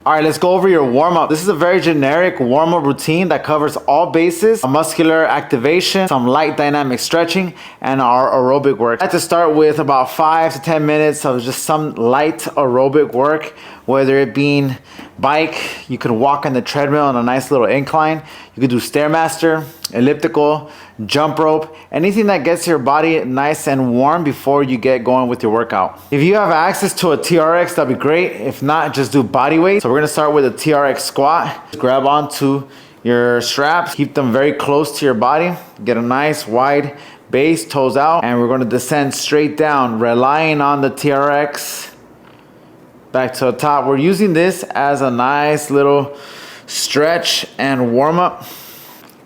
All right, let's go over your warm-up. This is a very generic warm-up routine that covers all bases: muscular activation, some light dynamic stretching, and our aerobic work. I like to start with about 5 to 10 minutes of just some light aerobic work, whether it being bike, you could walk on the treadmill on a nice little incline, you could do Stairmaster, elliptical, jump rope, anything that gets your body nice and warm before you get going with your workout. If you have access to a TRX, that'd be great. If not, just do body weight. So we're gonna start with a TRX squat. Grab onto your straps, keep them very close to your body, get a nice wide base, toes out, and we're gonna descend straight down, relying on the TRX back to the top. We're using this as a nice little stretch and warm up.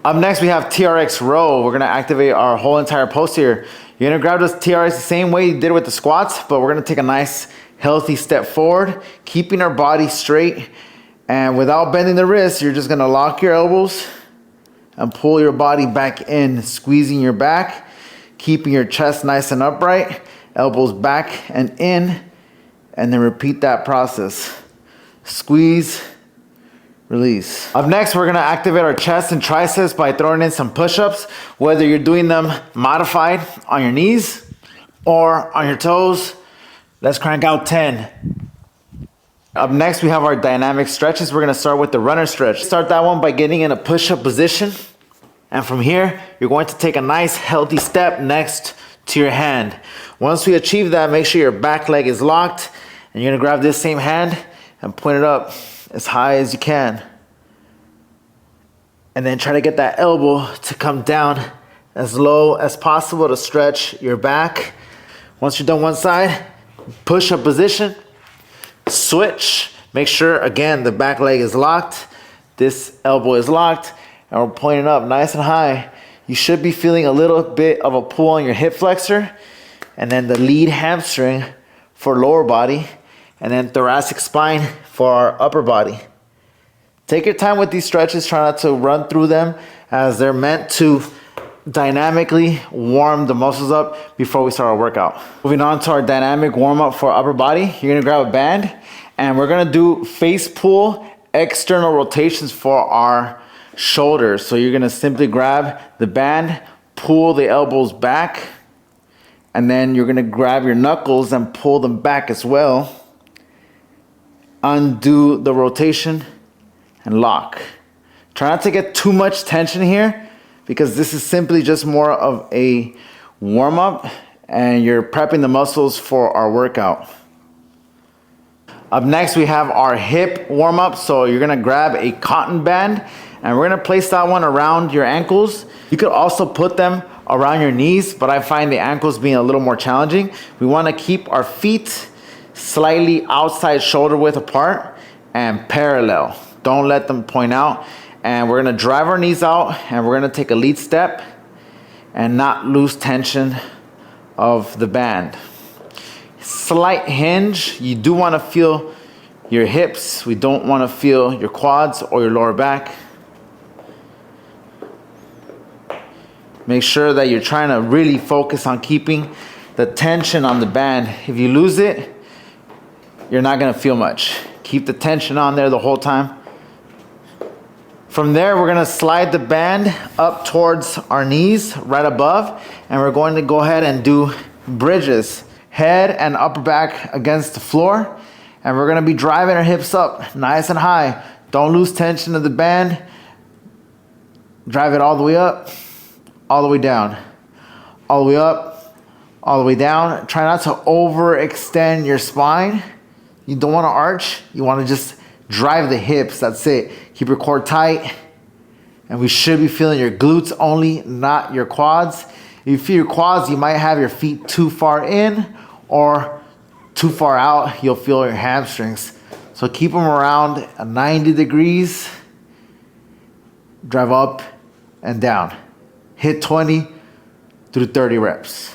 Up next, we have TRX row. We're gonna activate our whole entire posterior. You're gonna grab this TRX the same way you did with the squats, but we're gonna take a nice healthy step forward, keeping our body straight. And without bending the wrists, you're just gonna lock your elbows and pull your body back in, squeezing your back, keeping your chest nice and upright, elbows back and in, and then repeat that process. Squeeze, release. Up next, we're gonna activate our chest and triceps by throwing in some push-ups, whether you're doing them modified on your knees or on your toes. Let's crank out 10. Up next, we have our dynamic stretches. We're gonna start with the runner stretch. Start that one by getting in a push-up position. And from here, you're going to take a nice healthy step next to your hand. Once we achieve that, make sure your back leg is locked, and you're gonna grab this same hand and point it up as high as you can. And then try to get that elbow to come down as low as possible to stretch your back. Once you're done one side, push up position, switch. Make sure, again, the back leg is locked, this elbow is locked, and we're pointing up nice and high. You should be feeling a little bit of a pull on your hip flexor, and then the lead hamstring for lower body, and then thoracic spine for our upper body. Take your time with these stretches. Try not to run through them, as they're meant to dynamically warm the muscles up before we start our workout. Moving on to our dynamic warm up for upper body. You're gonna grab a band, and we're gonna do face pull external rotations for our shoulders. So you're gonna simply grab the band, pull the elbows back, and then you're gonna grab your knuckles and pull them back as well. Undo the rotation and lock. Try not to get too much tension here, because this is simply just more of a warm-up and you're prepping the muscles for our workout. Up next, we have our hip warm-up. So you're gonna grab a cotton band, and we're gonna place that one around your ankles. You could also put them around your knees, but I find the ankles being a little more challenging. We wanna keep our feet slightly outside shoulder width apart and parallel. Don't let them point out. And we're gonna drive our knees out, and we're gonna take a lead step and not lose tension of the band. Slight hinge. You do wanna feel your hips. We don't wanna feel your quads or your lower back. Make sure that you're trying to really focus on keeping the tension on the band. If you lose it, you're not gonna feel much. Keep the tension on there the whole time. From there, we're gonna slide the band up towards our knees, right above, and we're going to go ahead and do bridges. Head and upper back against the floor, and we're gonna be driving our hips up nice and high. Don't lose tension of the band. Drive it all the way up, all the way down, all the way up, all the way down. Try not to overextend your spine. You don't wanna arch, you wanna just drive the hips, that's it. Keep your core tight, and we should be feeling your glutes only, not your quads. If you feel your quads, you might have your feet too far in or too far out. You'll feel your hamstrings. So keep them around 90 degrees. Drive up and down. Hit 20 through 30 reps.